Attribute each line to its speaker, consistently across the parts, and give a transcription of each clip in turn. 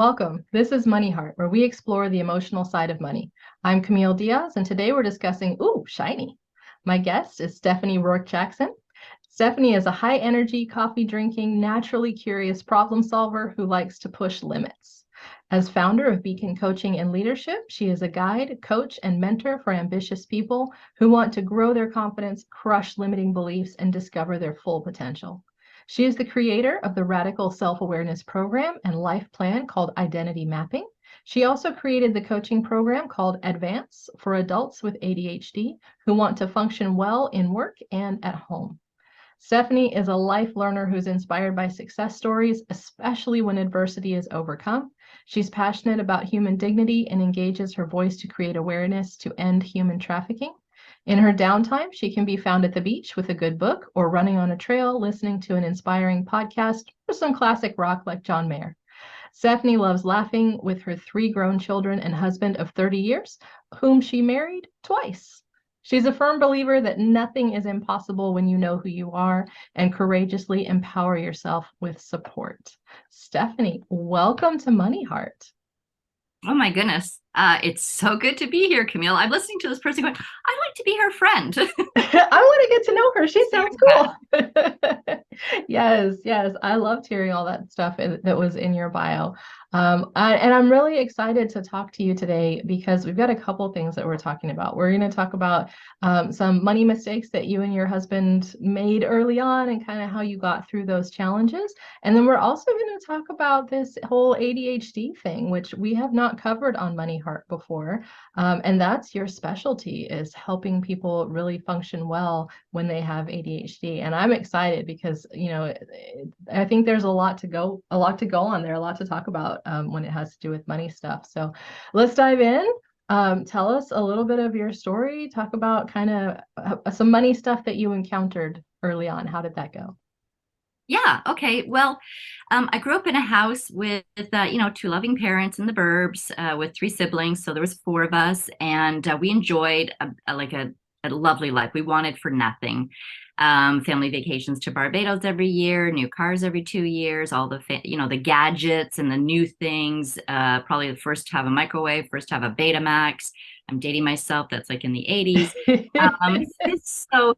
Speaker 1: Welcome. This is MoneyHeart, where we explore the emotional side of money. I'm Camille Diaz, and today we're discussing Ooh, Shiny. My guest is Stephanie Rourke Jackson. Stephanie is a high energy, coffee drinking, naturally curious problem solver who likes to push limits. As founder of Beacon Coaching and Leadership, she is a guide, coach, and mentor for ambitious people who want to grow their confidence, crush limiting beliefs, and discover their full potential. She is the creator of the Radical Self-Awareness Program and life plan called Identity Mapping. She also created the coaching program called Advance for adults with ADHD who want to function well in work and at home. Stephanie is a life learner who's inspired by success stories, especially when adversity is overcome. She's passionate about human dignity and engages her voice to create awareness to end human trafficking. In her downtime, she can be found at the beach with a good book or running on a trail, listening to an inspiring podcast or some classic rock like John Mayer. Stephanie loves laughing with her 3 grown children and husband of 30 years, whom she married twice. She's a firm believer that nothing is impossible when you know who you are and courageously empower yourself with support. Stephanie, welcome to Money Heart.
Speaker 2: Oh my goodness. It's so good to be here, Camille. I'm listening to this person going, I'd like to be her friend.
Speaker 1: I want to get to know her. She sounds cool. Yes, yes. I loved hearing all that stuff that was in your bio. And I'm really excited to talk to you today because we've got a couple things that we're talking about. We're going to talk about some money mistakes that you and your husband made early on and kind of how you got through those challenges. And then we're also going to talk about this whole ADHD thing, which we have not covered on Money Heart before. And that's your specialty, is helping people really function well when they have ADHD. And I'm excited because, I think there's a lot to go on there, a lot to talk about when it has to do with money stuff. So let's dive in. Tell us a little bit of your story. Talk about kind of some money stuff that you encountered early on. How did that go?
Speaker 2: Yeah. Okay. Well, I grew up in a house with, 2 loving parents in the burbs with 3 siblings. So there was 4 of us, and we enjoyed a lovely life. We wanted for nothing. Family vacations to Barbados every year, new cars every 2 years, all the gadgets and the new things. Probably the first to have a microwave, first to have a Betamax. I'm dating myself. That's like in the 80s. Um, so,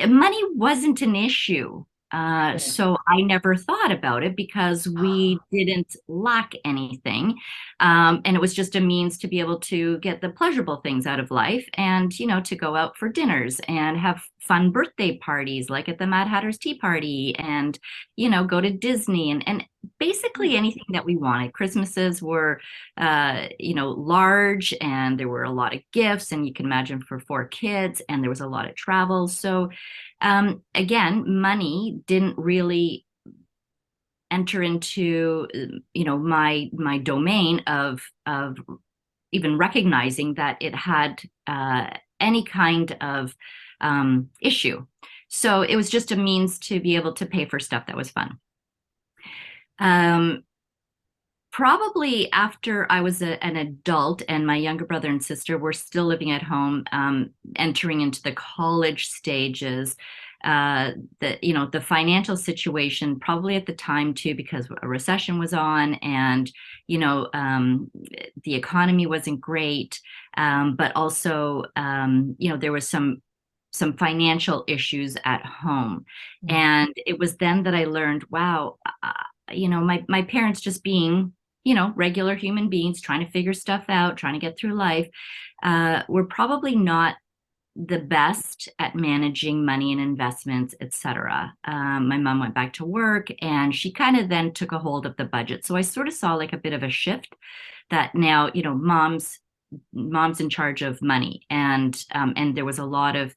Speaker 2: money wasn't an issue.
Speaker 1: Yeah.
Speaker 2: So I never thought about it because we didn't lack anything. And it was just a means to be able to get the pleasurable things out of life and, to go out for dinners and have fun birthday parties like at the Mad Hatter's Tea Party and, go to Disney and basically anything that we wanted. Christmases were, large, and there were a lot of gifts, and you can imagine for 4 kids, and there was a lot of travel. So again, money didn't really enter into my domain of even recognizing that it had any kind of issue. So it was just a means to be able to pay for stuff that was fun. Probably after I was an adult and my younger brother and sister were still living at home, entering into the college stages, the financial situation probably at the time too, because a recession was on, and the economy wasn't great, but also there was some financial issues at home. And it was then that I learned, wow, my parents, just being regular human beings trying to figure stuff out, trying to get through life, were probably not the best at managing money and investments, etc. My mom went back to work, and she kind of then took a hold of the budget. So I sort of saw like a bit of a shift that now, mom's in charge of money, and there was a lot of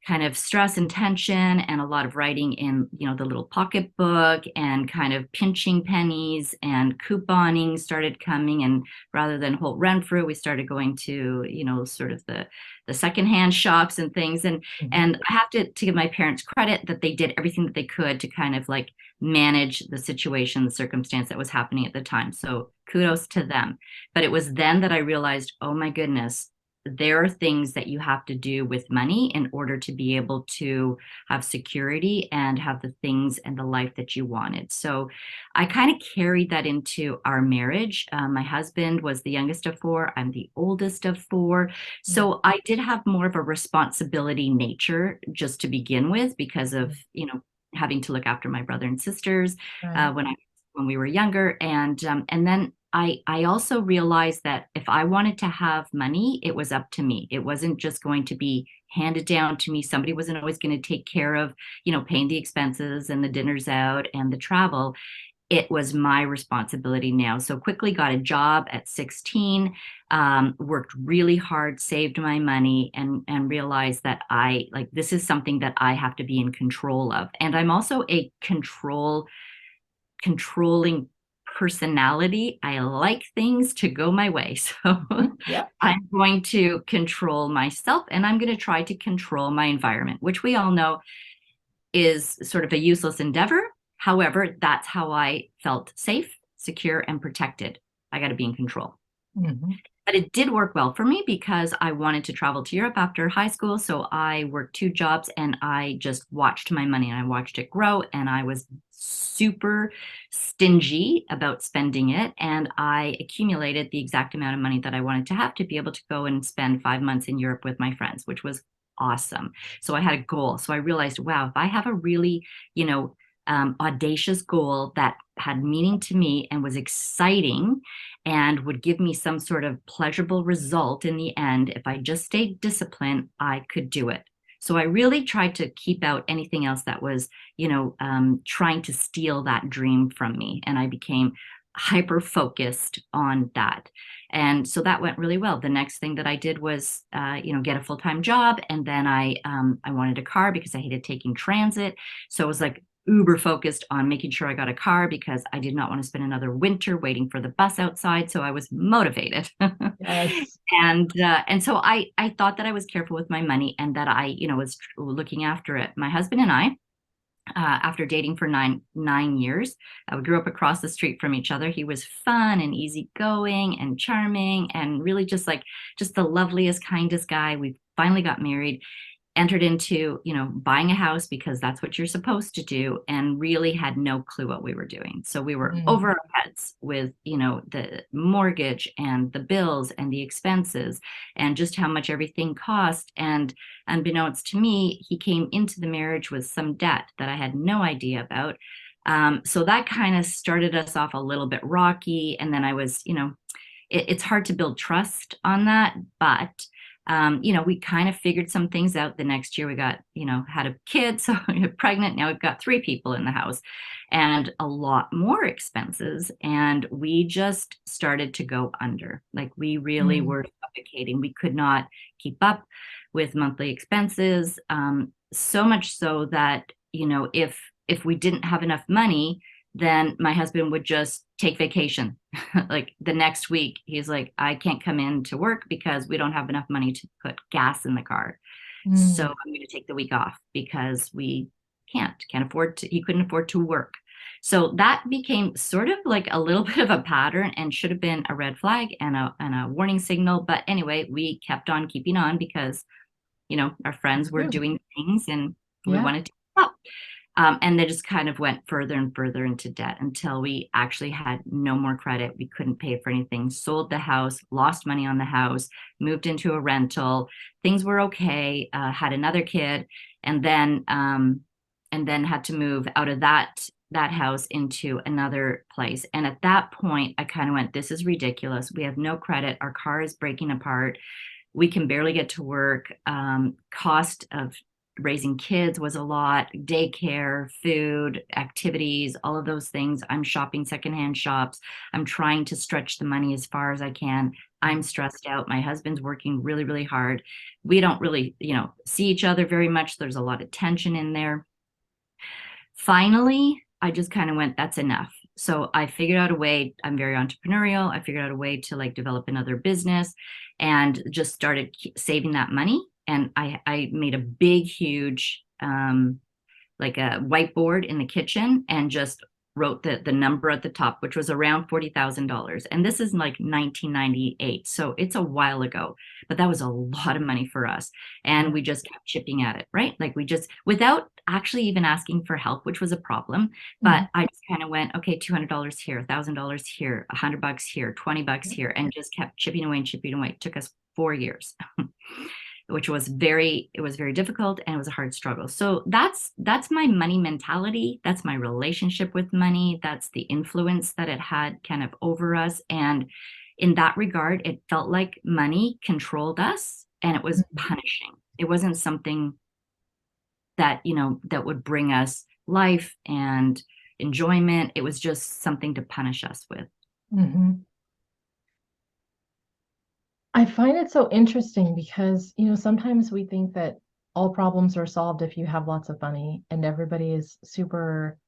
Speaker 2: kind of stress and tension and a lot of writing in the little pocketbook, and kind of pinching pennies, and couponing started coming, and rather than Holt Renfrew, we started going to sort of the secondhand shops and things, and I have to give my parents credit that they did everything that they could to kind of like manage the situation, the circumstance that was happening at the time. So kudos to them. But it was then that I realized, oh my goodness, there are things that you have to do with money in order to be able to have security and have the things and the life that you wanted. So I kind of carried that into our marriage. My husband was the youngest of four. I'm the oldest of four.
Speaker 1: Mm.
Speaker 2: So I did have more of a responsibility nature just to begin with because of,
Speaker 1: Mm.
Speaker 2: having to look after my brother and sisters
Speaker 1: Right.
Speaker 2: when we were younger, and then I also realized that if I wanted to have money, it was up to me. It wasn't just going to be handed down to me. Somebody wasn't always going to take care of, paying the expenses and the dinners out and the travel. It was my responsibility now. So quickly got a job at 16, worked really hard, saved my money, and realized that this is something that I have to be in control of. And I'm also a controlling personality. I like things to go my way. So
Speaker 1: Mhm. Yeah.
Speaker 2: I'm going to control myself and I'm going to try to control my environment, which we all know is sort of a useless endeavor. However, that's how I felt safe, secure, and protected. I got to be in control.
Speaker 1: Mhm.
Speaker 2: But it did work well for me because I wanted to travel to Europe after high school. So I worked two jobs and I just watched my money and I watched it grow. And I was super stingy about spending it. And I accumulated the exact amount of money that I wanted to have to be able to go and spend 5 months in Europe with my friends, which was awesome. So I had a goal. So I realized, wow, if I have a really, audacious goal that had meaning to me and was exciting and would give me some sort of pleasurable result in the end, if I just stayed disciplined, I could do it. So I really tried to keep out anything else that was, trying to steal that dream from me. And I became hyper focused on that. And so that went really well. The next thing that I did was, get a full time job, and then I wanted a car because I hated taking transit. So it was like uber focused on making sure I got a car because I did not want to spend another winter waiting for the bus outside. So I was motivated.
Speaker 1: Yes.
Speaker 2: And so I thought that I was careful with my money and that I, was looking after it. My husband and I, after dating for nine years, we grew up across the street from each other. He was fun and easygoing and charming and really just the loveliest, kindest guy. We finally got married, entered into, buying a house because that's what you're supposed to do, and really had no clue what we were doing. So we were over
Speaker 1: Mm.
Speaker 2: our heads with, the mortgage and the bills and the expenses and just how much everything cost. And unbeknownst to me, he came into the marriage with some debt that I had no idea about. So that kind of started us off a little bit rocky. And then I was, it's hard to build trust on that, but we kind of figured some things out. The next year we got, had a kid, so we got pregnant. Now we've got three people in the house and a lot more expenses. And we just started to go under. Like we really
Speaker 1: Mm.
Speaker 2: were suffocating. We could not keep up with monthly expenses. So much so that, if we didn't have enough money, then my husband would just take vacation. Like the next week, he's like, I can't come in to work because we don't have enough money to put gas in the car. So
Speaker 1: Mm.
Speaker 2: I'm going to take the week off because we can't afford to, he couldn't afford to work. So that became sort of like a little bit of a pattern and should have been a red flag and a warning signal. But anyway, we kept on keeping on because, our friends were
Speaker 1: True.
Speaker 2: doing things and we
Speaker 1: Yeah.
Speaker 2: wanted to help. And they just kind of went further and further into debt until we actually had no more credit. We couldn't pay for anything, sold the house, lost money on the house, moved into a rental. Things were okay, had another kid, and then had to move out of that house into another place. And at that point, I kind of went, this is ridiculous. We have no credit. Our car is breaking apart. We can barely get to work. Cost of raising kids was a lot, daycare, food, activities, all of those things. I'm shopping secondhand shops. I'm trying to stretch the money as far as I can. I'm stressed out. My husband's working really, really hard. We don't really, see each other very much. There's a lot of tension in there. Finally, I just kind of went, that's enough. So I figured out a way. I'm very entrepreneurial. I figured out a way to like develop another business and just started saving that money. And I made a big, huge, like a whiteboard in the kitchen and just wrote the number at the top, which was around $40,000. And this is like 1998. So it's a while ago, but that was a lot of money for us. And we just kept chipping at it, right? Like we just, without actually even asking for help, which was a problem.
Speaker 1: Mhm.
Speaker 2: But I just kind of went, okay, $200 here, $1,000 here, $100 here, $20 here, and just kept chipping away and chipping away. It took us 4 years. Which was it was very difficult and it was a hard struggle. So that's my money mentality. That's my relationship with money. That's the influence that it had kind of over us. And in that regard, it felt like money controlled us and it was
Speaker 1: Mhm.
Speaker 2: punishing. It wasn't something that, that would bring us life and enjoyment. It was just something to punish us with.
Speaker 1: Mhm. I find it so interesting because, sometimes we think that all problems are solved if you have lots of money and everybody is super,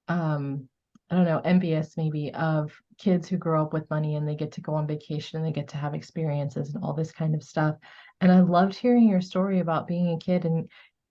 Speaker 1: um, I don't know, envious maybe of kids who grow up with money and they get to go on vacation and they get to have experiences and all this kind of stuff. And I loved hearing your story about being a kid and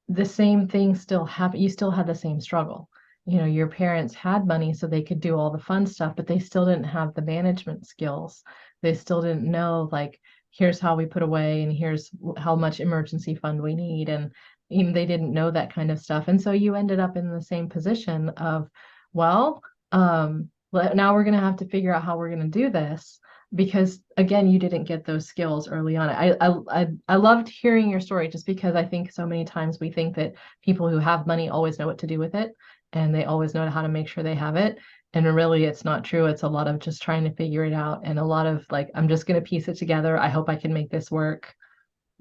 Speaker 1: the same thing still happen. You still had the same struggle. Your parents had money so they could do all the fun stuff, but they still didn't have the management skills. They still didn't know, like, here's how we put away and here's how much emergency fund we need. And even they didn't know that kind of stuff. And so you ended up in the same position of, well, now we're going to have to figure out how we're going to do this because again, you didn't get those skills early on. I loved hearing your story just because I think so many times we think that people who have money always know what to do with it and they always know how to make sure they have it. And really, it's not true. It's a lot of just trying to figure it out and a lot of like, I'm just going to piece it together. I hope I can make this work.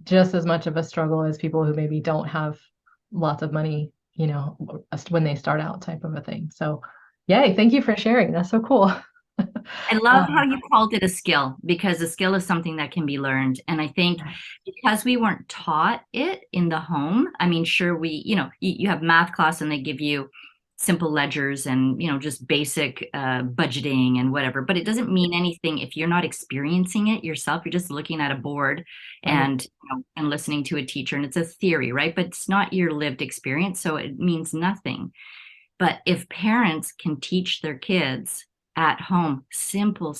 Speaker 1: Just as much of a struggle as people who maybe don't have lots of money, when they start out type of a thing. So, yay, thank you for sharing. That's so cool.
Speaker 2: I love how
Speaker 1: Um,
Speaker 2: you called it a skill because a skill is something that can be learned. And I think because we weren't taught it in the home, I mean, sure, you have math class and they give you simple ledgers and, just basic budgeting and whatever, but it doesn't mean anything if you're not experiencing it yourself. You're just looking at a board
Speaker 1: right.
Speaker 2: and listening to a teacher, and it's a theory, right? But it's not your lived experience, so it means nothing. But if parents can teach their kids at home simple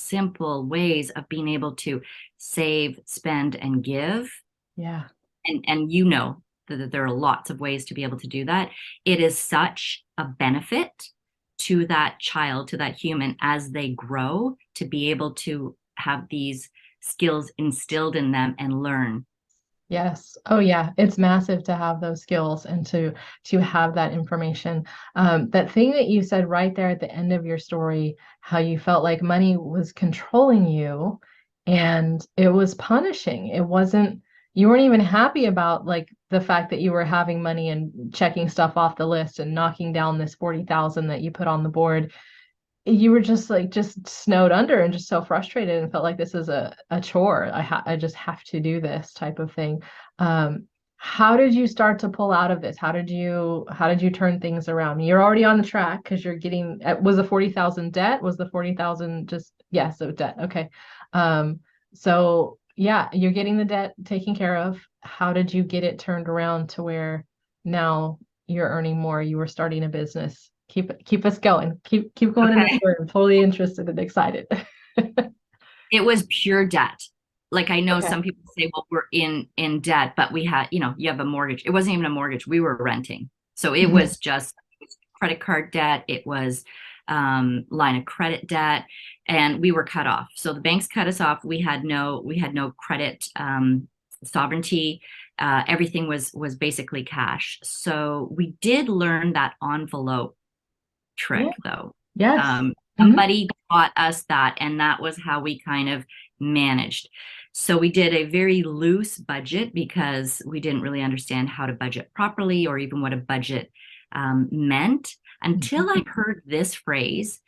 Speaker 2: ways of being able to save, spend, and give,
Speaker 1: Yeah.
Speaker 2: and that there are lots of ways to be able to do that, it is such a benefit to that child, to that human as they grow, to be able to have these skills instilled in them and learn.
Speaker 1: Yes. Oh yeah. It's massive to have those skills and to have that information. That thing that you said right there at the end of your story, how you felt like money was controlling you and it was punishing. It wasn't, you weren't even happy about like the fact that you were having money and checking stuff off the list and knocking down this 40,000 that you put on the board. You were just snowed under and just so frustrated and felt like this is a chore. I just have to do this type of thing. Um, how did you start to pull out of this? How did you turn things around? You're already on the track because you're getting was the 40,000 debt? Was the 40,000 just yes, so debt. Okay. Um, so yeah, you're getting the debt taken care of. How did you get it turned around to where now you're earning more? You were starting a business. Keep us going. Keep going in this
Speaker 2: Okay.
Speaker 1: story. I'm totally interested and excited.
Speaker 2: It was pure debt. Like I know
Speaker 1: Okay.
Speaker 2: some people say, well, we're in debt, but we had, you have a mortgage. It wasn't even a mortgage. We were renting. So it
Speaker 1: Mhm.
Speaker 2: was just credit card debt. It was line of credit debt, and we were cut off. So the banks cut us off. We had no credit sovereignty. Everything was basically cash. So we did learn that envelope
Speaker 1: Yeah.
Speaker 2: trick though.
Speaker 1: Yes.
Speaker 2: Um,
Speaker 1: Mhm.
Speaker 2: Somebody taught us that, and that was how we kind of managed. So we did a very loose budget because we didn't really understand how to budget properly or even what a budget meant until I heard this phrase.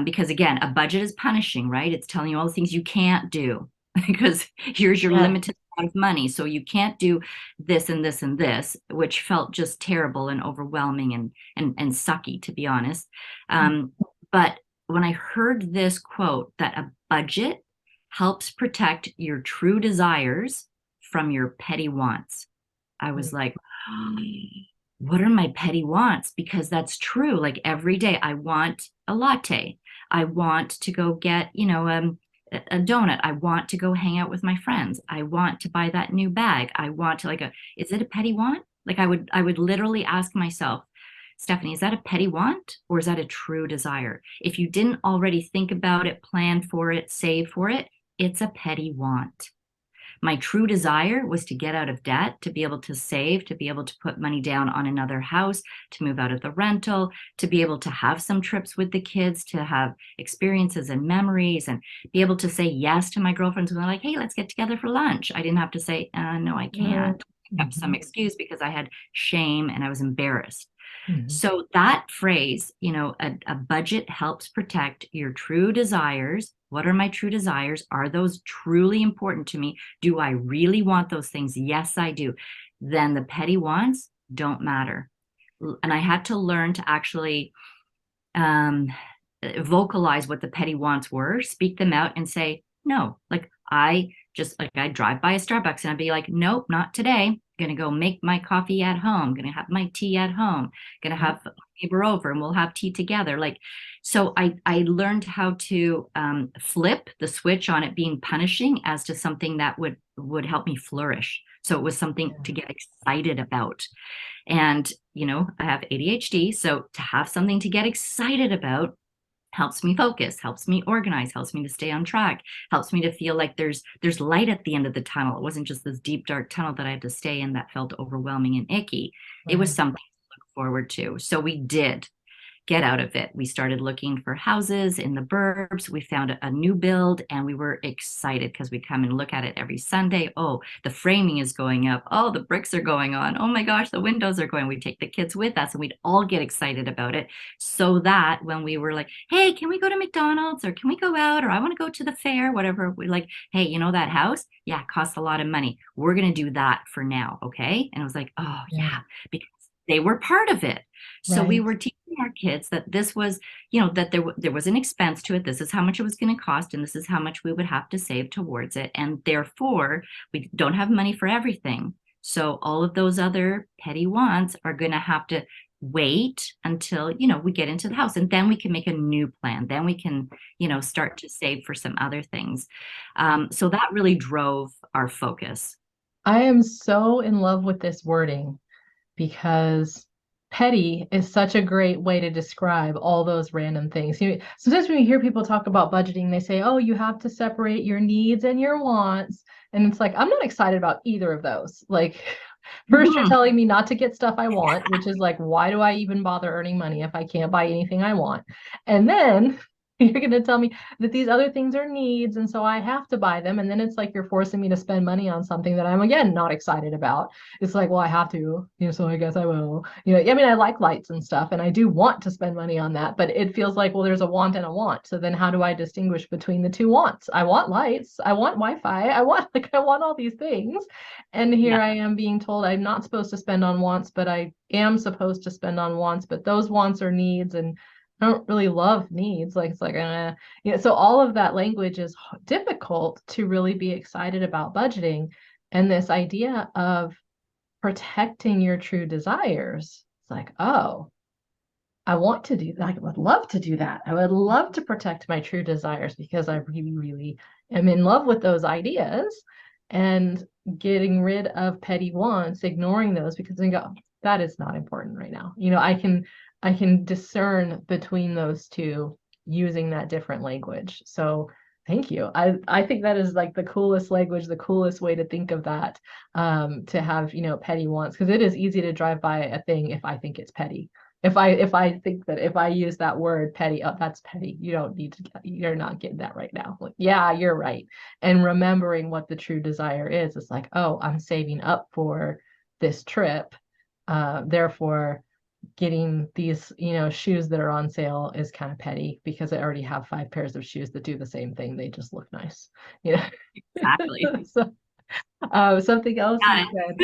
Speaker 2: Because again, a budget is punishing, right? It's telling you all the things you can't do because here's your
Speaker 1: Yeah.
Speaker 2: limited amount of money. So you can't do this and this and this, which felt just terrible and overwhelming and sucky, to be honest. Um, but when I heard this quote that a budget helps protect your true desires from your petty wants, I was like, what are my petty wants? Because that's true. Like every day, I want a latte. I want to go get, a donut. I want to go hang out with my friends. I want to buy that new bag. I want to is it a petty want? Like I would literally ask myself, Stephanie, is that a petty want or is that a true desire? If you didn't already think about it, plan for it, save for it, it's a petty want. My true desire was to get out of debt, to be able to save, to be able to put money down on another house, to move out of the rental, to be able to have some trips with the kids, to have experiences and memories, and be able to say yes to my girlfriends when they're like, hey, let's get together for lunch. I didn't have to say, no, I can't. I kept some
Speaker 1: Mhm.
Speaker 2: excuse because I had shame and I was embarrassed.
Speaker 1: Mhm.
Speaker 2: So that phrase, a budget helps protect your true desires. What are my true desires? Are those truly important to me? Do I really want those things? Yes, I do. Then the petty wants don't matter. And I had to learn to actually um, vocalize what the petty wants were, speak them out, and say, no, I drive by a Starbucks and I'd be like, nope, not today. I'm gonna go make my coffee at home. I'm gonna have my tea at home. I'm gonna have a neighbor over and we'll have tea together. So I learned how to flip the switch on it being punishing as to something that would help me flourish. So it was something to
Speaker 1: Yeah.
Speaker 2: get excited about. And, I have ADHD. So to have something to get excited about helps me focus, helps me organize, helps me to stay on track, helps me to feel like there's light at the end of the tunnel. It wasn't just this deep, dark tunnel that I had to stay in that felt overwhelming and icky. It was
Speaker 1: Right.
Speaker 2: something to look forward to. So we did get out of it. We started looking for houses in the burbs. We found a new build and we were excited because we come and look at it every Sunday. Oh, the framing is going up. Oh, the bricks are going on. Oh my gosh, the windows are going. We take the kids with us and we'd all get excited about it. So that when we were like, hey, can we go to McDonald's or can we go out or I want to go to the fair, whatever, we like, hey, that house? Yeah, it costs a lot of money. We're going to do that for now. Okay. And it was like, oh,
Speaker 1: Yeah.
Speaker 2: yeah, because they were part of it. So we
Speaker 1: Right.
Speaker 2: were teaching our kids that this was, that there was an expense to it. This is how much it was going to cost, and this is how much we would have to save towards it. And therefore, we don't have money for everything. So all of those other petty wants are going to have to wait until, we get into the house, and then we can make a new plan. Then we can, start to save for some other things. So that really drove our focus.
Speaker 1: I am so in love with this wording because petty is such a great way to describe all those random things. Sometimes when you hear people talk about budgeting, they say, oh, you have to separate your needs and your wants. And it's like, I'm not excited about either of those. Like, first, you're
Speaker 2: Mhm.
Speaker 1: telling me not to get stuff I want, which is like, why do I even bother earning money if I can't buy anything I want? And then you're going to tell me that these other things are needs. And so I have to buy them. And then it's like you're forcing me to spend money on something that I'm, again, not excited about. It's like, well, I have to, so I guess I will. I mean, I like lights and stuff, and I do want to spend money on that, but it feels like, well, there's a want and a want. So then how do I distinguish between the two wants? I want lights, I want Wi-Fi, I want all these things. And here
Speaker 2: Yeah.
Speaker 1: I am being told I'm not supposed to spend on wants, but I am supposed to spend on wants, but those wants are needs, and I don't really love needs. Like, it's like, so all of that language is difficult to really be excited about budgeting. And this idea of protecting your true desires. It's like, oh, I want to do that. I would love to do that. I would love to protect my true desires because I really, really am in love with those ideas and getting rid of petty wants, ignoring those because I go, that is not important right now. I can discern between those two using that different language. So thank you. I think that is like the coolest language, the coolest way to think of that, to have, petty wants, because it is easy to drive by a thing if I think it's petty. If I think that if I use that word petty, oh, that's petty. You don't need to you're not getting that right now. Like, yeah, you're right. And remembering what the true desire is, it's like, oh, I'm saving up for this trip. Therefore, getting these, shoes that are on sale is kind of petty because I already have 5 pairs of shoes that do the same thing. They just look nice.
Speaker 2: Exactly.
Speaker 1: So, something else you
Speaker 2: Got
Speaker 1: said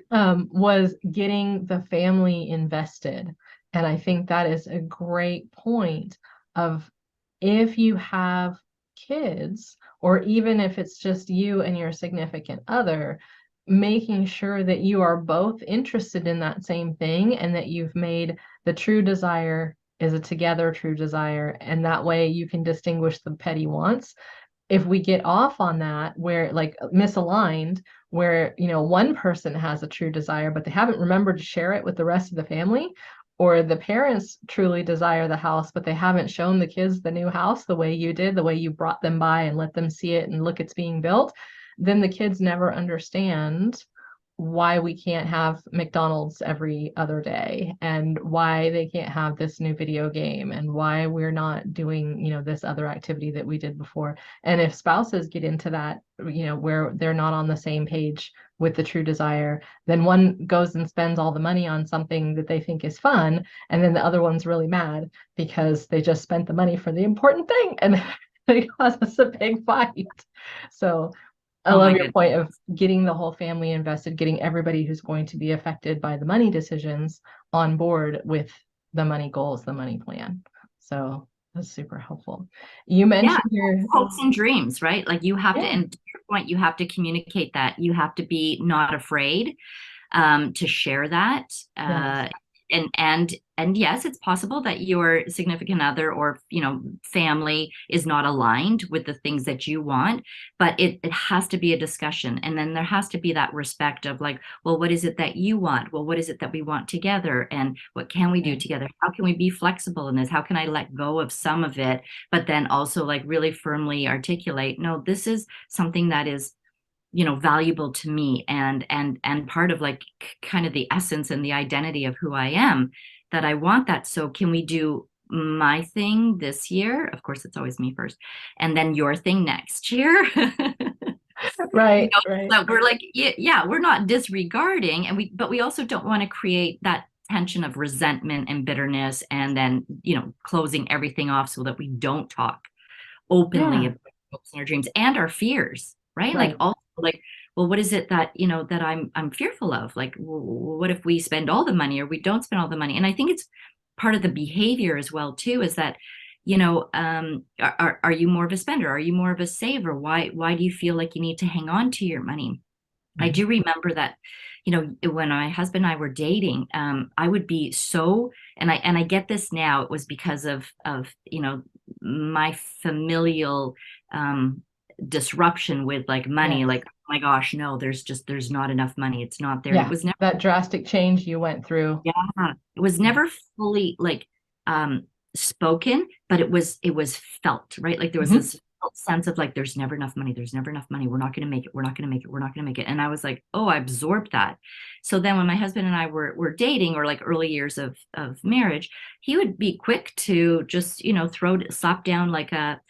Speaker 2: it.
Speaker 1: was getting the family invested. And I think that is a great point of, if you have kids, or even if it's just you and your significant other, making sure that you are both interested in that same thing and that you've made the true desire is a together true desire. And that way you can distinguish the petty wants. If we get off on that, where like misaligned, where, one person has a true desire, but they haven't remembered to share it with the rest of the family, or the parents truly desire the house, but they haven't shown the kids the new house the way you did, the way you brought them by and let them see it and look, it's being built, then the kids never understand why we can't have McDonald's every other day and why they can't have this new video game and why we're not doing, this other activity that we did before. And if spouses get into that, where they're not on the same page with the true desire, then one goes and spends all the money on something that they think is fun, and then the other one's really mad because they just spent the money for the important thing and it causes a big fight. So I
Speaker 2: Oh
Speaker 1: love
Speaker 2: my
Speaker 1: your
Speaker 2: goodness.
Speaker 1: point of getting the whole family invested, getting everybody who's going to be affected by the money decisions on board with the money goals, the money plan. So that's super helpful. You
Speaker 2: Yeah,
Speaker 1: mentioned your,
Speaker 2: hopes and dreams, right? Like you have to,
Speaker 1: yeah,
Speaker 2: and to your point, you have to communicate that. You have to be not afraid to share that.
Speaker 1: yes,
Speaker 2: And yes, it's possible that your significant other or family is not aligned with the things that you want, but it has to be a discussion, and then there has to be that respect of like, well, what is it that you want? Well, what is it that we want together, and what can we do
Speaker 1: yes,
Speaker 2: together? How can we be flexible in this? How can I let go of some of it, but then also like really firmly articulate, no, this is something that is valuable to me, and part of like kind of the essence and the identity of who I am, that I want that. So can we do my thing this year? Of course, it's always me first, and then your thing next year.
Speaker 1: right, right.
Speaker 2: So we're like, yeah, we're not disregarding, but we also don't want to create that tension of resentment and bitterness, and then closing everything off so that we don't talk openly
Speaker 1: Yeah,
Speaker 2: about hopes and our dreams and our fears, right? Like
Speaker 1: right.
Speaker 2: also like, well, what is it that that I'm fearful of? Like, what if we spend all the money or we don't spend all the money? And I think it's part of the behavior as well too, is that are you more of a spender? Are you more of a saver? Why do you feel like you need to hang on to your money? I
Speaker 1: Mhm.
Speaker 2: do remember that, when my husband and I were dating, I would be so, and I get this now, it was because of my familial disruption with like money,
Speaker 1: Yes.
Speaker 2: like, oh my gosh, no, there's not enough money. It's not there. And it
Speaker 1: Yeah,
Speaker 2: was never,
Speaker 1: that drastic change you went through.
Speaker 2: yeah, it was
Speaker 1: Yeah.
Speaker 2: never fully like um spoken, but it was felt, right? Like there was
Speaker 1: Mhm.
Speaker 2: this felt sense of like there's never enough money, there's never enough money, we're not going to make it, we're not going to make it, we're not going to make it. And I was like, oh, I absorbed that. So then when my husband and I were dating, or like early years of marriage, he would be quick to just slap down like a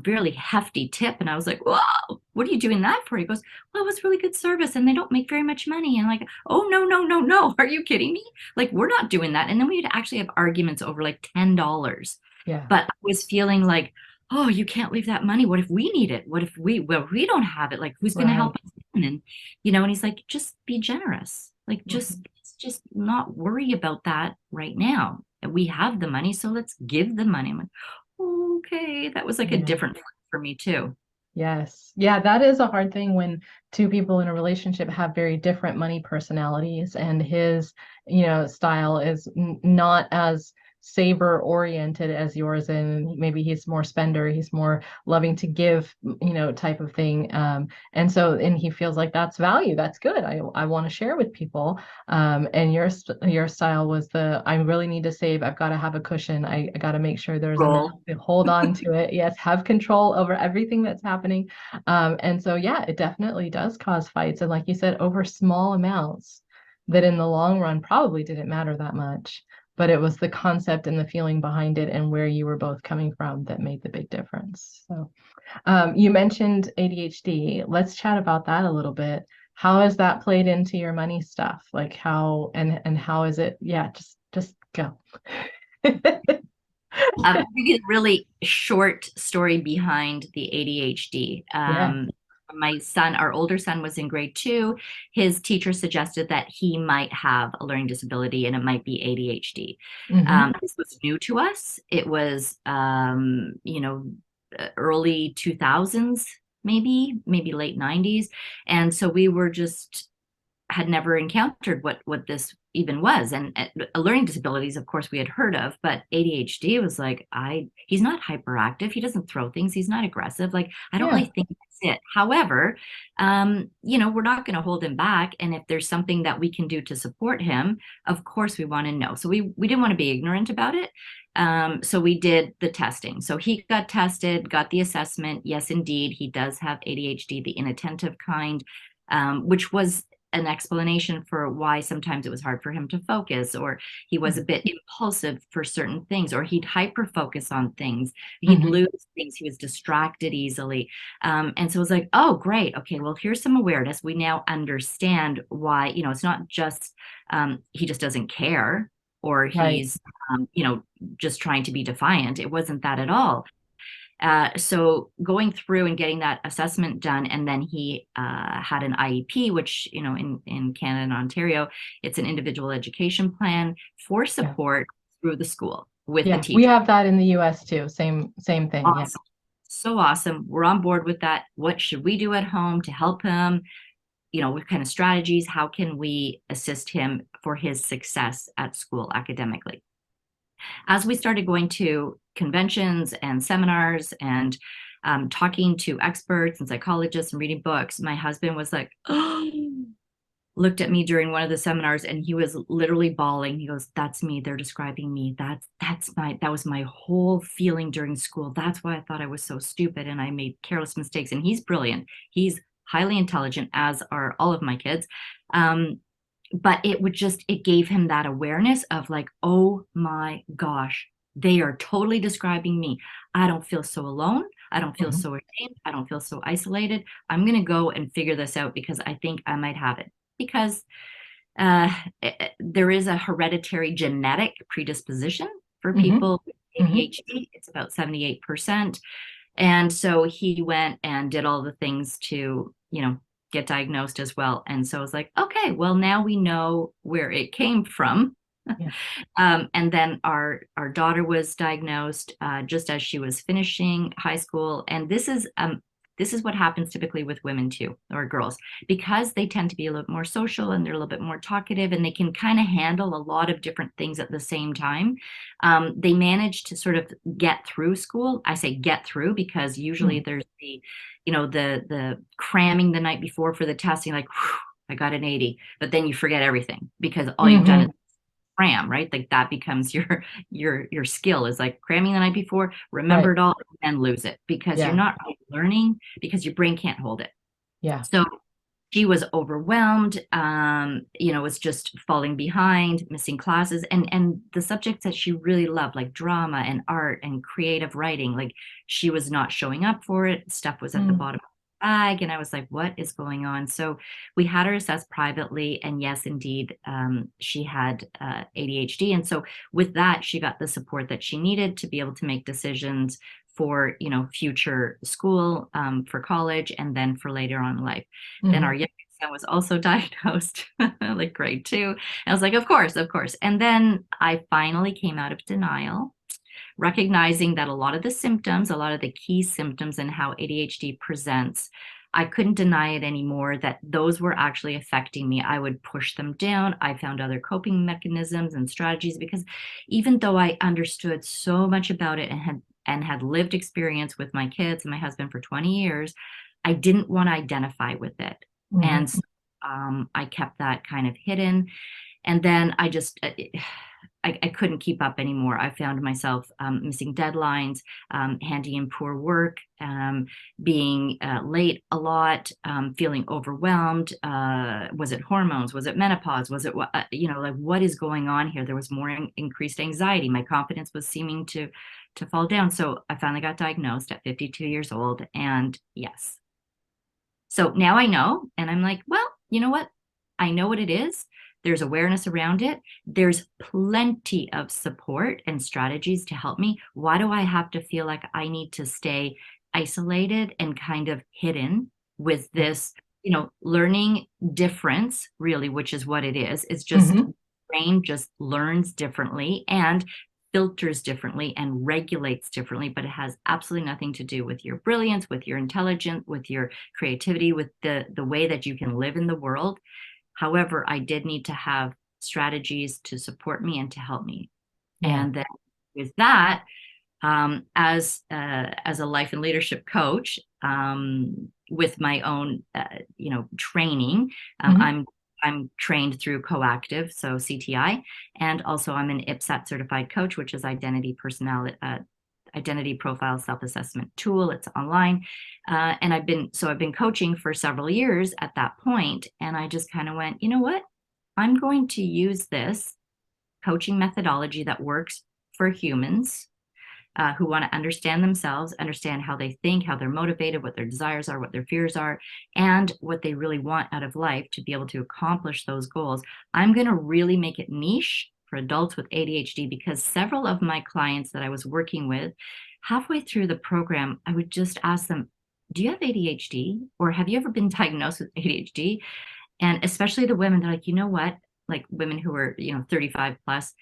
Speaker 2: really hefty tip, and I was like, whoa, what are you doing that for? He goes, well, it was really good service and they don't make very much money. And like, oh, no, no, no, no, are you kidding me? Like, we're not doing that. And then we would actually have arguments over like $10.
Speaker 1: Yeah,
Speaker 2: But I was feeling like, oh, you can't leave that money. What if we need it? What if we don't have it? Like, who's going to help
Speaker 1: right.
Speaker 2: us? And and he's like, just be generous. Like,
Speaker 1: Mhm.
Speaker 2: just not worry about that right now. We have the money, so let's give the money. I'm like, okay, that was like a
Speaker 1: Yeah.
Speaker 2: different for me too.
Speaker 1: Yes. Yeah, that is a hard thing when two people in a relationship have very different money personalities, and his, style is not as saver oriented as yours, and maybe he's more spender, he's more loving to give, type of thing. And he feels like that's value, that's good. I want to share with people. And your style was I really need to save. I've got to have a cushion. I got to make sure there's enough
Speaker 2: Roll.
Speaker 1: to hold on to it. Yes, have control over everything that's happening. And so, yeah, it definitely does cause fights. And like you said, over small amounts that in the long run probably didn't matter that much. But it was the concept and the feeling behind it and where you were both coming from that made the big difference. So, you mentioned ADHD. Let's chat about that a little bit. How has that played into your money stuff? Like how and how is it? Yeah, just go.
Speaker 2: I'll give you a really short story behind the ADHD.
Speaker 1: Yeah.
Speaker 2: My son, our older son, was in grade 2. His teacher suggested that he might have a learning disability and it might be ADHD.
Speaker 1: Hmm.
Speaker 2: This was new to us. It was, early 2000s, maybe late 90s. And so we were just had never encountered what this even was. And learning disabilities, of course, we had heard of, but ADHD was like, he's not hyperactive. He doesn't throw things. He's not aggressive. Like, I don't
Speaker 1: Yeah.
Speaker 2: really think that's it. However, we're not going to hold him back. And if there's something that we can do to support him, of course we want to know. So we didn't want to be ignorant about it. So we did the testing. So he got tested, got the assessment. Yes, indeed, he does have ADHD, the inattentive kind, which was an explanation for why sometimes it was hard for him to focus, or he was a bit impulsive for certain things, or he'd hyper focus on things, he'd lose things, he was distracted easily. And so it was like, oh, great. Okay, well, here's some awareness. We now understand why, it's not just he just doesn't care, or
Speaker 1: Right.
Speaker 2: he's, just trying to be defiant. It wasn't that at all. So going through and getting that assessment done, and then he had an IEP, which, in Canada and Ontario, it's an individual education plan for
Speaker 1: Yeah.
Speaker 2: support through the school with the
Speaker 1: Yeah. We
Speaker 2: teacher.
Speaker 1: have that in the US too. Same thing. Yeah.
Speaker 2: Awesome. So awesome. We're on board with that. What should we do at home to help him? What kind of strategies? How can we assist him for his success at school academically? As we started going to conventions and seminars and talking to experts and psychologists and reading books, my husband was like, oh, looked at me during one of the seminars, and he was literally bawling. He goes, "That's me. They're describing me. That was my whole feeling during school. That's why I thought I was so stupid and I made careless mistakes." And he's brilliant. He's highly intelligent, as are all of my kids. But it gave him that awareness of like, oh my gosh, they are totally describing me. I don't feel so alone. I don't feel so ashamed. I don't feel so isolated. I'm going to go and figure this out because I think I might have it. Because there is a hereditary genetic predisposition for people with ADHD. It's about 78%. And so he went and did all the things to, get diagnosed as well. And so I was like, okay, well, now we know where it came from.
Speaker 1: Yeah.
Speaker 2: And then our daughter was diagnosed just as she was finishing high school. And this is what happens typically with women too, or girls, because they tend to be a little more social and they're a little bit more talkative, and they can kind of handle a lot of different things at the same time. They manage to sort of get through school. I say get through because usually there's the cramming the night before for the testing, like, I got an 80, but then you forget everything because all you've done is cram, right? Like that becomes your skill, is like cramming the night before, remember
Speaker 1: Right.
Speaker 2: it all, and lose it because you're
Speaker 1: Yeah.
Speaker 2: not really learning, because your brain can't hold it.
Speaker 1: Yeah.
Speaker 2: So she was overwhelmed, was just falling behind, missing classes, and the subjects that she really loved, like drama and art and creative writing, like she was not showing up for it. Stuff was at the bottom of the bag, and I was like, what is going on? So we had her assessed privately, and yes, indeed, she had ADHD. And so with that, she got the support that she needed to be able to make decisions for future school, for college, and then for later on in life. Then our youngest son was also diagnosed, like grade 2. And I was like, of course, of course. And then I finally came out of denial, recognizing that a lot of the symptoms, a lot of the key symptoms and how ADHD presents, I couldn't deny it anymore, that those were actually affecting me. I would push them down. I found other coping mechanisms and strategies, because even though I understood so much about it and had lived experience with my kids and my husband for 20 years, I didn't want to identify with it. And so, I kept that kind of hidden. And then I couldn't keep up anymore. I found myself missing deadlines, handing in poor work, being late a lot, feeling overwhelmed. Was it hormones? Was it menopause? Was it like, what is going on here? There was more increased anxiety. My confidence was seeming to fall down. So I finally got diagnosed at 52 years old, and yes. So now I know, and I'm like, well, you know what? I know what it is. There's awareness around it. There's plenty of support and strategies to help me. Why do I have to feel like I need to stay isolated and kind of hidden with this, learning difference, really, which is what it is. It's just brain just learns differently and filters differently and regulates differently, but it has absolutely nothing to do with your brilliance, with your intelligence, with your creativity, with the way that you can live in the world. However, I did need to have strategies to support me and to help me.
Speaker 1: Yeah.
Speaker 2: And then with that, as a life and leadership coach, with my own training,
Speaker 1: Mhm.
Speaker 2: I'm trained through Coactive, so CTI, and also I'm an IPSAT certified coach, which is identity profile self-assessment tool. It's online, and I've been coaching for several years at that point, and I just kind of went, you know what, I'm going to use this coaching methodology that works for humans, who want to understand themselves, understand how they think, how they're motivated, what their desires are, what their fears are, and what they really want out of life to be able to accomplish those goals. I'm going to really make it niche for adults with ADHD, because several of my clients that I was working with, halfway through the program, I would just ask them, do you have ADHD? Or have you ever been diagnosed with ADHD? And especially the women, they're like, you know what? Like women who are, 35 plus,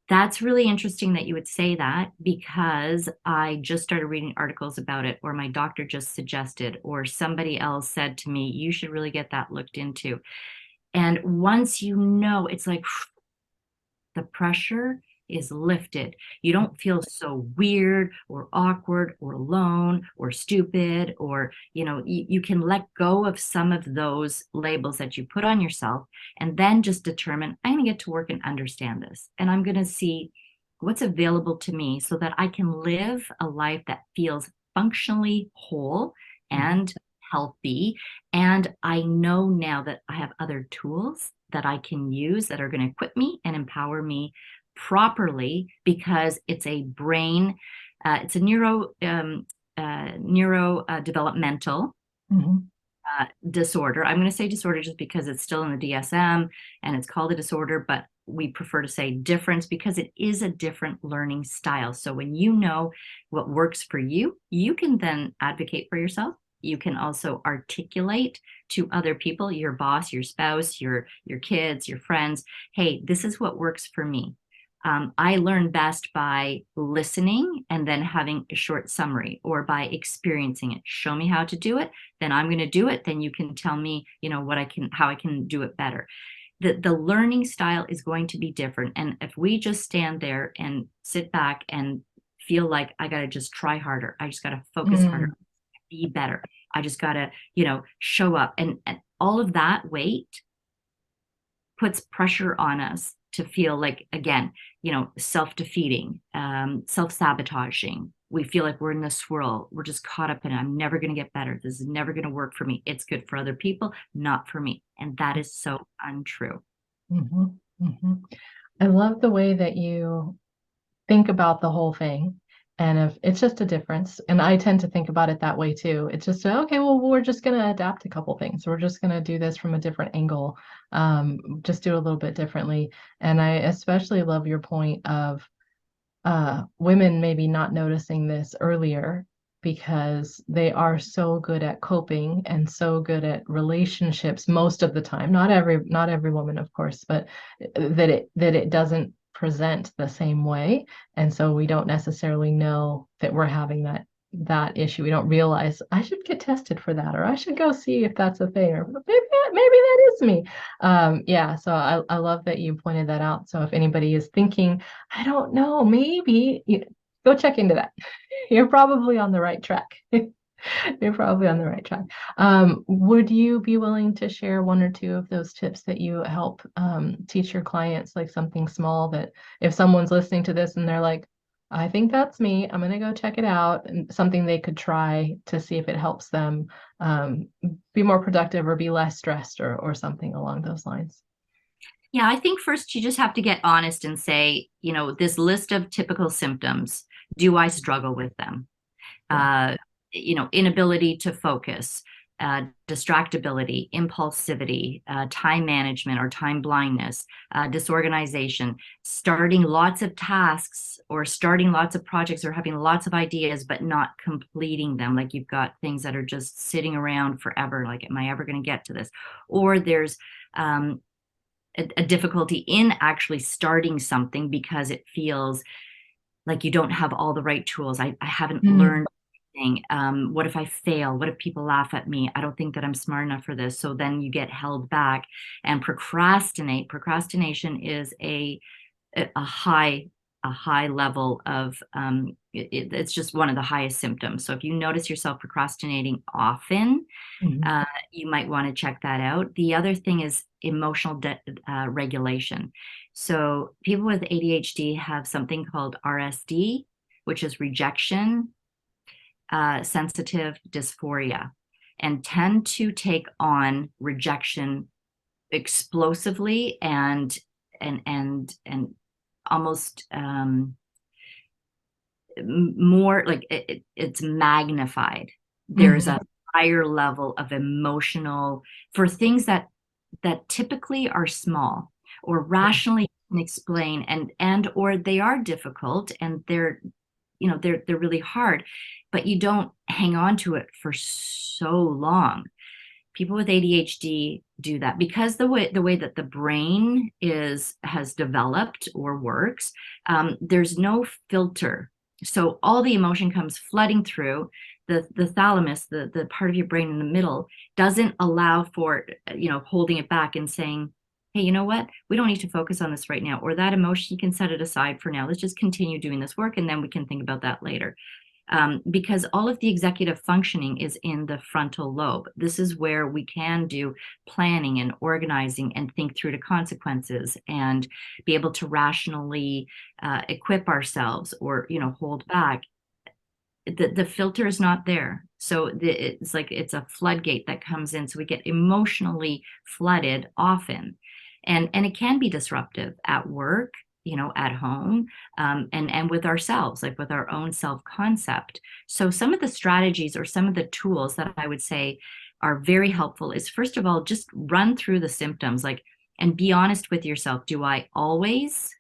Speaker 2: that's really interesting that you would say that, because I just started reading articles about it, or my doctor just suggested, or somebody else said to me, you should really get that looked into. And once you know, it's like the pressure is lifted. You don't feel so weird or awkward or alone or stupid, or, you can let go of some of those labels that you put on yourself, and then just determine, I'm going to get to work and understand this. And I'm going to see what's available to me so that I can live a life that feels functionally whole
Speaker 1: Mhm.
Speaker 2: and healthy. And I know now that I have other tools that I can use that are going to equip me and empower me properly, because it's a brain, it's a neuro developmental
Speaker 1: Mhm.
Speaker 2: disorder. I'm going to say disorder just because it's still in the DSM and it's called a disorder, but we prefer to say difference because it is a different learning style. So when you know what works for you, you can then advocate for yourself. You can also articulate to other people, your boss, your spouse, your kids, your friends, hey, this is what works for me. I learn best by listening and then having a short summary, or by experiencing it. Show me how to do it, then I'm going to do it. Then you can tell me, how I can do it better. The learning style is going to be different. And if we just stand there and sit back and feel like I got to just try harder, I just got to focus harder,
Speaker 1: Mm.
Speaker 2: be better, I just got to, show up, and all of that weight puts pressure on us to feel like, again, self-defeating, self-sabotaging. We feel like we're in this swirl, we're just caught up in it, I'm never going to get better, this is never going to work for me, it's good for other people, not for me. And that is so untrue.
Speaker 1: Mhm. Mhm. I love the way that you think about the whole thing. And if it's just a difference, and I tend to think about it that way too. It's just okay, well, we're just gonna adapt a couple things. We're just gonna do this from a different angle, just do it a little bit differently. And I especially love your point of women maybe not noticing this earlier because they are so good at coping and so good at relationships most of the time. Not every woman, of course, but that it doesn't present the same way. And so we don't necessarily know that we're having that issue. We don't realize I should get tested for that, or I should go see if that's a thing, or maybe that is me. Yeah, so I love that you pointed that out. So if anybody is thinking, I don't know, maybe go check into that. You're probably on the right track. You're probably on the right track. Would you be willing to share one or two of those tips that you help teach your clients, like something small that if someone's listening to this and they're like, I think that's me, I'm gonna go check it out, and something they could try to see if it helps them um, be more productive or be less stressed, or something along those lines.
Speaker 2: Yeah, I think first you just have to get honest and say, this list of typical symptoms, do I struggle with them?
Speaker 1: Yeah.
Speaker 2: uh, Inability to focus, distractibility, impulsivity, time management or time blindness, disorganization, starting lots of tasks or starting lots of projects or having lots of ideas but not completing them. Like you've got things that are just sitting around forever. Like, am I ever going to get to this? Or there's a difficulty in actually starting something because it feels like you don't have all the right tools. I haven't
Speaker 1: Mm.
Speaker 2: learned thing. What if I fail? What if people laugh at me? I don't think that I'm smart enough for this. So then you get held back and procrastinate. Procrastination is a high level of it's just one of the highest symptoms. So if you notice yourself procrastinating often,
Speaker 1: Mhm.
Speaker 2: you might want to check that out. The other thing is emotional regulation. So people with ADHD have something called RSD, which is rejection sensitive dysphoria, and tend to take on rejection explosively and almost more like it's magnified. There's
Speaker 1: Mhm.
Speaker 2: a higher level of emotional for things that typically are small or rationally can explain and or they are difficult and they're really hard, but you don't hang on to it for so long. People with ADHD do that because the way that the brain is has developed or works. There's no filter, so all the emotion comes flooding through the thalamus, the part of your brain in the middle, doesn't allow for holding it back and saying, hey, you know what, we don't need to focus on this right now, or that emotion, you can set it aside for now, let's just continue doing this work and then we can think about that later. Because all of the executive functioning is in the frontal lobe. This is where we can do planning and organizing and think through the consequences and be able to rationally equip ourselves or hold back. The filter is not there. So it's like it's a floodgate that comes in. So we get emotionally flooded often. And it can be disruptive at work, at home, and with ourselves, like with our own self-concept. So some of the strategies or some of the tools that I would say are very helpful is, first of all, just run through the symptoms, like, and be honest with yourself. Do I always,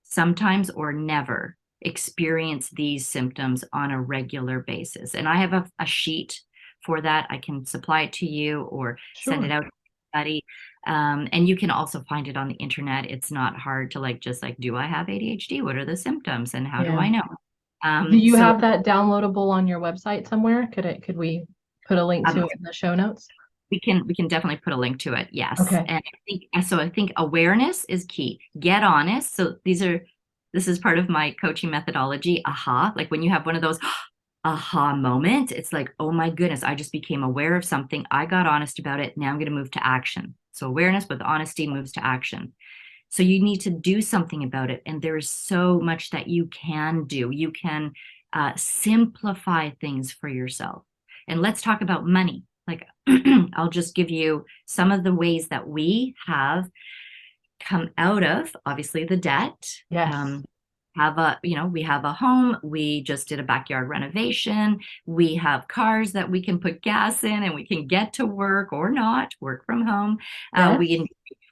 Speaker 2: sometimes, or never experience these symptoms on a regular basis? And I have a sheet for that. I can supply it to you or send it
Speaker 1: Sure.
Speaker 2: out to anybody. And you can also find it on the internet. It's not hard to just like, do I have ADHD? What are the symptoms and how do
Speaker 1: Yeah.
Speaker 2: I know?
Speaker 1: Do you
Speaker 2: So
Speaker 1: have that downloadable on your website somewhere? Could we put a link to
Speaker 2: um,
Speaker 1: it in the show notes?
Speaker 2: we can definitely put a link to it. Yes.
Speaker 1: Okay.
Speaker 2: And I think awareness is key. Get honest. So this is part of my coaching methodology. Aha. Like when you have one of those aha moments, it's like, oh my goodness, I just became aware of something. I got honest about it. Now I'm going to move to action. So awareness with honesty moves to action. So you need to do something about it. And there is so much that you can do. You can simplify things for yourself. And let's talk about money. Like, I'll just give you some of the ways that we have come out of, obviously, the debt.
Speaker 1: Yes.
Speaker 2: Um, we have a home. We just did a backyard renovation. We have cars that we can put gas in and we can get to work or not, work from home. We
Speaker 1: Yes.
Speaker 2: enjoy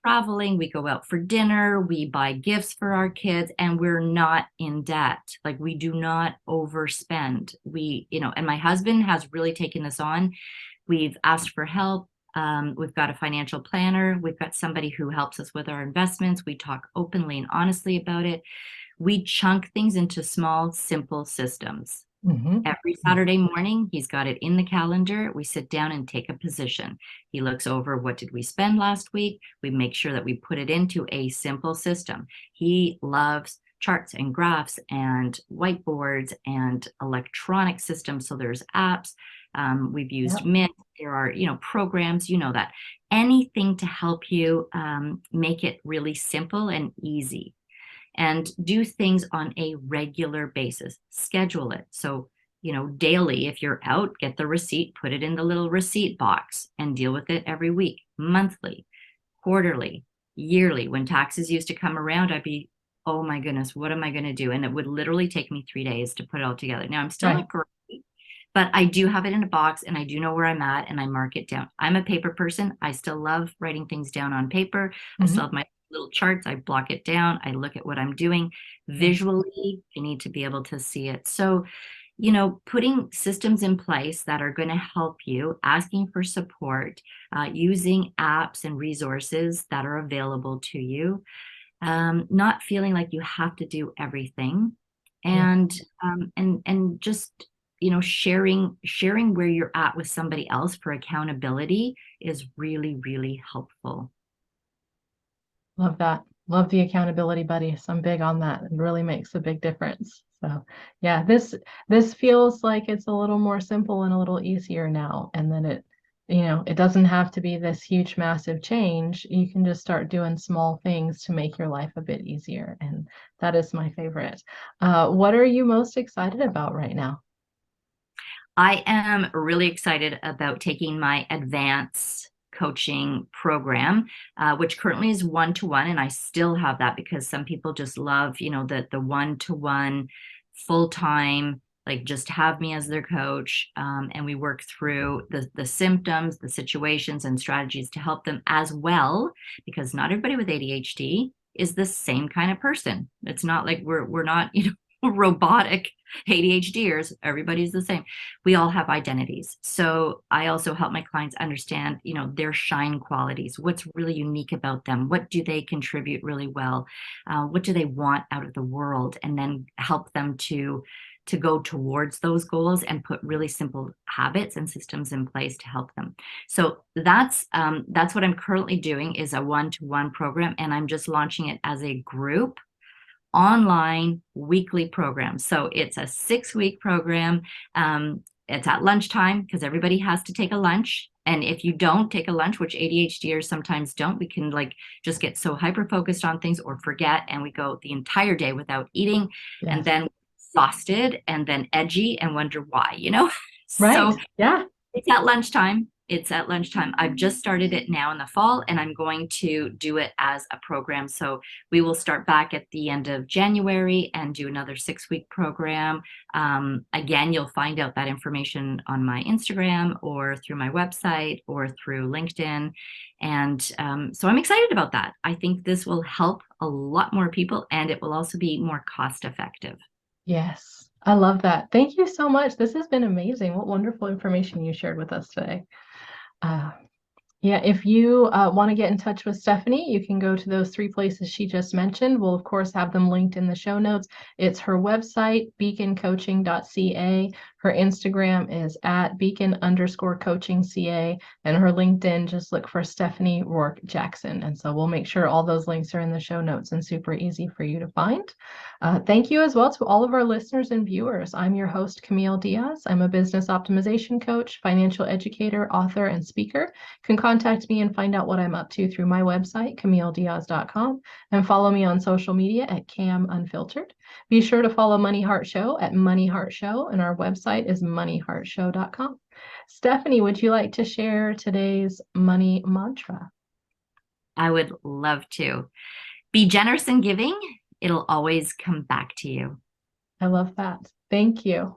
Speaker 2: traveling. We go out for dinner. We buy gifts for our kids and we're not in debt. Like we do not overspend. And my husband has really taken this on. We've asked for help. We've got a financial planner. We've got somebody who helps us with our investments. We talk openly and honestly about it. We chunk things into small, simple systems.
Speaker 1: Hmm.
Speaker 2: Every Saturday morning, he's got it in the calendar. We sit down and take a position. He looks over what did we spend last week. We make sure that we put it into a simple system. He loves charts and graphs and whiteboards and electronic systems. So there's apps. We've used
Speaker 1: Yep.
Speaker 2: Mint. There are, programs, that. Anything to help you make it really simple and easy, and do things on a regular basis. Schedule it. So, daily, if you're out, get the receipt, put it in the little receipt box and deal with it every week, monthly, quarterly, yearly. When taxes used to come around, I'd be, oh my goodness, what am I going to do? And it would literally take me 3 days to put it all together. Now I'm still
Speaker 1: Right.
Speaker 2: not great, but I do have it in a box and I do know where I'm at and I mark it down. I'm a paper person. I still love writing things down on paper. I still
Speaker 1: Hmm.
Speaker 2: have my little charts. I block it down. I look at what I'm doing
Speaker 1: Yes.
Speaker 2: visually. I need to be able to see it. So, putting systems in place that are going to help you, asking for support, using apps and resources that are available to you, not feeling like you have to do everything,
Speaker 1: Yeah.
Speaker 2: and just sharing where you're at with somebody else for accountability is really, really helpful.
Speaker 1: Love that. Love the accountability buddies. I'm big on that. It really makes a big difference. So yeah, this feels like it's a little more simple and a little easier now. And then it doesn't have to be this huge, massive change. You can just start doing small things to make your life a bit easier. And that is my favorite. What are you most excited about right now?
Speaker 2: I am really excited about taking my advanced coaching program, which currently is one-to-one, and I still have that because some people just love, the one-to-one full-time, like just have me as their coach, and we work through the symptoms, the situations, and strategies to help them as well, because not everybody with ADHD is the same kind of person. It's not like we're not, robotic ADHDers. Everybody's the same. We all have identities. So I also help my clients understand, their shine qualities. What's really unique about them? What do they contribute really well? What do they want out of the world? And then help them to go towards those goals and put really simple habits and systems in place to help them. So that's what I'm currently doing, is a one-to-one program, and I'm just launching it as a group online weekly program. So it's a 6-week program. It's at lunchtime because everybody has to take a lunch. And if you don't take a lunch, which ADHDers sometimes don't, we can just get so hyper focused on things or forget, and we go the entire day without eating, and
Speaker 1: Yes.
Speaker 2: then exhausted and then edgy and wonder why.
Speaker 1: Right.
Speaker 2: So
Speaker 1: Yeah.
Speaker 2: it's at lunchtime. It's at lunchtime. I've just started it now in the fall, and I'm going to do it as a program. So we will start back at the end of January and do another 6-week program. Again, you'll find out that information on my Instagram or through my website or through LinkedIn. And so I'm excited about that. I think this will help a lot more people, and it will also be more cost effective.
Speaker 1: Yes. I love that. Thank you so much. This has been amazing. What wonderful information you shared with us today. Uh, Yeah, if you want to get in touch with Stephanie, you can go to those 3 places she just mentioned. We'll, of course, have them linked in the show notes. It's her website, beaconcoaching.ca. Her Instagram is at beacon_coachingca. And her LinkedIn, just look for Stephanie Rourke Jackson. And so we'll make sure all those links are in the show notes and super easy for you to find. Thank you as well to all of our listeners and viewers. I'm your host, Camille Diaz. I'm a business optimization coach, financial educator, author, and speaker. You can contact me and find out what I'm up to through my website, CamilleDiaz.com, and follow me on social media at Cam Unfiltered. Be sure to follow Money Heart Show at Money Heart Show, and our website is MoneyHeartShow.com. Stephanie, would you like to share today's money mantra?
Speaker 2: I would love to. Be generous in giving. It'll always come back to you.
Speaker 1: I love that. Thank you.